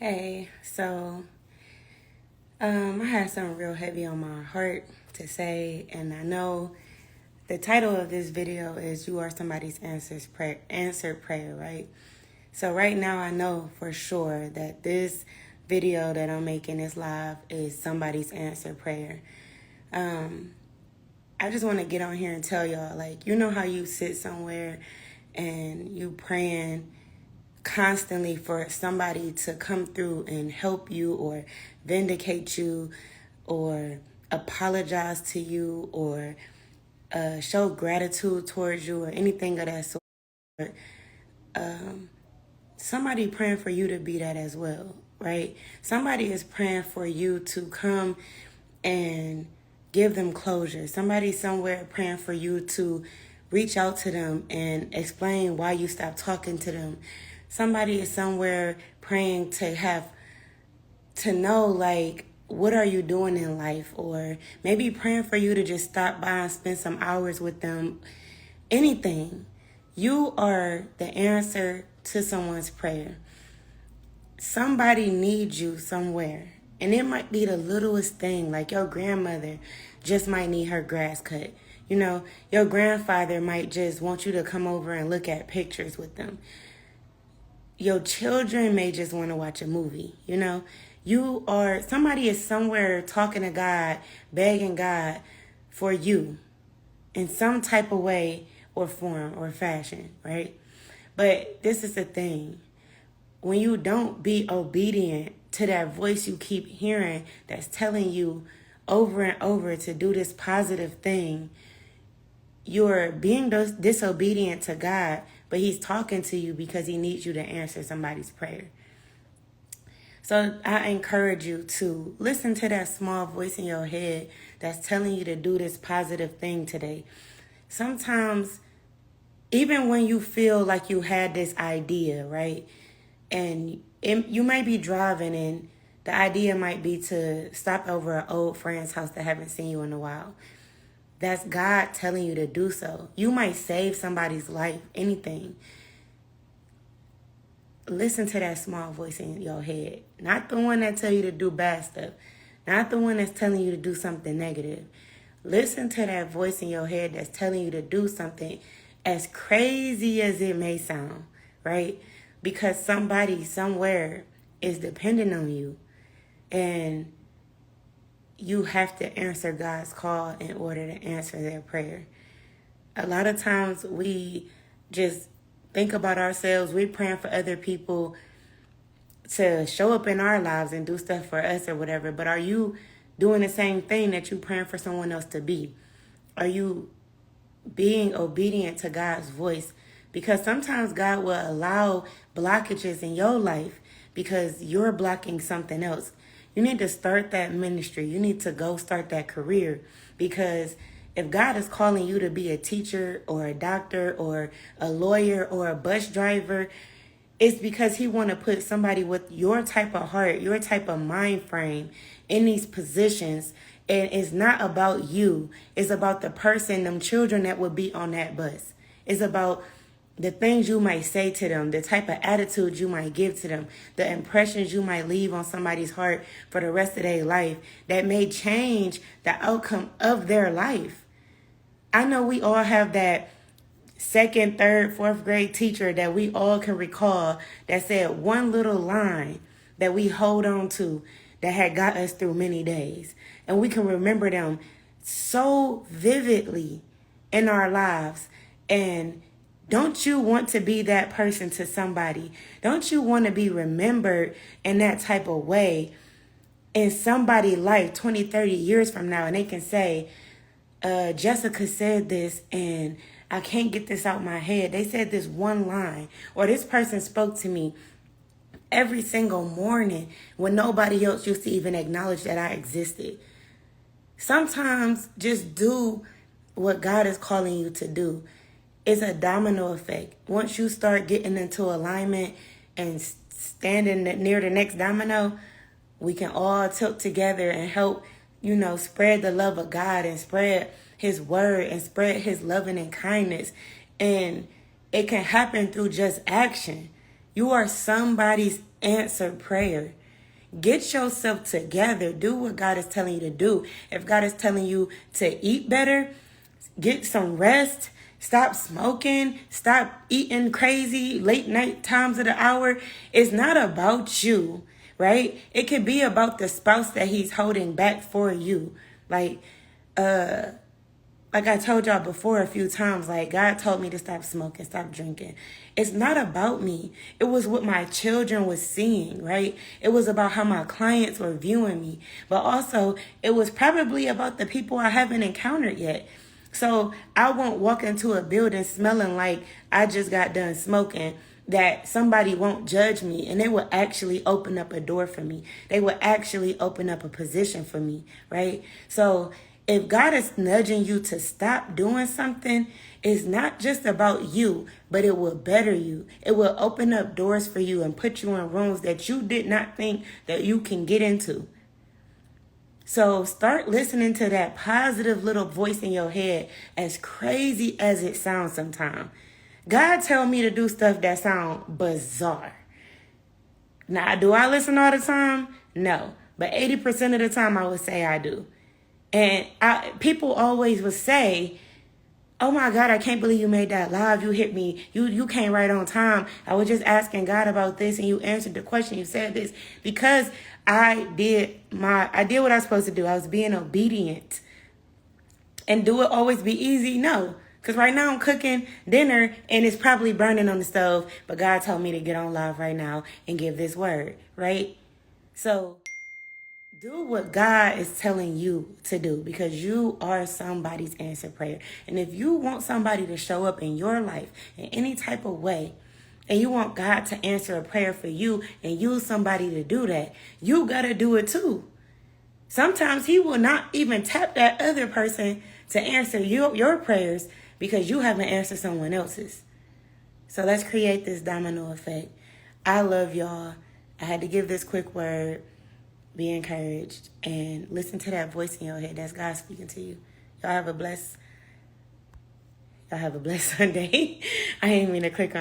Hey, I had something real heavy on my heart to say, and I know the title of this video is "You Are Somebody's Answered Prayer," right? So right now, I know for sure that this video that I'm making this live is somebody's answered prayer. I just want to get on here and tell y'all, like, you know how you sit somewhere and you praying constantly for somebody to come through and help you or vindicate you or apologize to you or show gratitude towards you or anything of that sort. Somebody praying for you to be that as well, right? Somebody is praying for you to come and give them closure. Somebody somewhere praying for you to reach out to them and explain why you stopped talking to them. Somebody is somewhere praying to know, like, what are you doing in life? Or maybe praying for you to just stop by and spend some hours with them. Anything. You are the answer to someone's prayer. Somebody needs you somewhere. And it might be the littlest thing, like your grandmother just might need her grass cut. You know, your grandfather might just want you to come over and look at pictures with them. Your children may just want to watch a movie, you know. Somebody is somewhere talking to God, begging God for you in some type of way or form or fashion, right? But this is the thing. When you don't be obedient to that voice you keep hearing that's telling you over and over to do this positive thing, you're being disobedient to God, but he's talking to you because he needs you to answer somebody's prayer. So I encourage you to listen to that small voice in your head that's telling you to do this positive thing today. Sometimes, even when you feel like you had this idea, right? And you might be driving and the idea might be to stop over an old friend's house that haven't seen you in a while. That's God telling you to do so. You might save somebody's life, anything. Listen to that small voice in your head. Not the one that tell you to do bad stuff. Not the one that's telling you to do something negative. Listen to that voice in your head that's telling you to do something as crazy as it may sound, right? Because somebody somewhere is dependent on you. And you have to answer God's call in order to answer their prayer. A lot of times we just think about ourselves. We're praying for other people to show up in our lives and do stuff for us or whatever. But are you doing the same thing that you're praying for someone else to be? Are you being obedient to God's voice? Because sometimes God will allow blockages in your life because you're blocking something else. You need to start that ministry. You need to go start that career. Because if God is calling you to be a teacher or a doctor or a lawyer or a bus driver, it's because he want to put somebody with your type of heart, your type of mind frame in these positions. And it's not about you. It's about the person, them children that will be on that bus. It's about the things you might say to them, the type of attitude you might give to them, the impressions you might leave on somebody's heart for the rest of their life that may change the outcome of their life. I know we all have that second, third, fourth grade teacher that we all can recall that said one little line that we hold on to that had got us through many days. And we can remember them so vividly in our lives. And don't you want to be that person to somebody? Don't you want to be remembered in that type of way in somebody's life 20, 30 years from now? And they can say, Jessica said this and I can't get this out my head. They said this one line, or this person spoke to me every single morning when nobody else used to even acknowledge that I existed. Sometimes just do what God is calling you to do. It's a domino effect. Once you start getting into alignment and standing near the next domino, we can all tilt together and help, spread the love of God and spread his word and spread his loving and kindness. And it can happen through just action. You are somebody's answered prayer. Get yourself together. Do what God is telling you to do. If God is telling you to eat better, get some rest. Stop smoking. Stop eating crazy late night times of the hour. It's not about you, right? It could be about the spouse that he's holding back for you. Like I told y'all before a few times, like God told me to stop smoking, stop drinking. It's not about me. It was what my children was seeing, right? It was about how my clients were viewing me. But also, it was probably about the people I haven't encountered yet. So I won't walk into a building smelling like I just got done smoking, that somebody won't judge me, and they will actually open up a door for me. They will actually open up a position for me, right? So if God is nudging you to stop doing something, it's not just about you, but it will better you. It will open up doors for you and put you in rooms that you did not think that you can get into. So start listening to that positive little voice in your head, as crazy as it sounds sometimes. God tell me to do stuff that sound bizarre. Now, do I listen all the time? No. But 80% of the time I would say I do. And people always would say, oh my God, I can't believe you made that live. You hit me. You came right on time. I was just asking God about this and you answered the question. You said this because I did what I was supposed to do. I was being obedient. And do it always be easy? No. Because right now I'm cooking dinner and it's probably burning on the stove. But God told me to get on live right now and give this word, right? So do what God is telling you to do, because you are somebody's answered prayer. And if you want somebody to show up in your life in any type of way, and you want God to answer a prayer for you and use somebody to do that, you got to do it too. Sometimes he will not even tap that other person to answer your prayers because you haven't answered someone else's. So let's create this domino effect. I love y'all. I had to give this quick word. Be encouraged and listen to that voice in your head. That's God speaking to you. Y'all have a blessed Sunday. I didn't mean to click on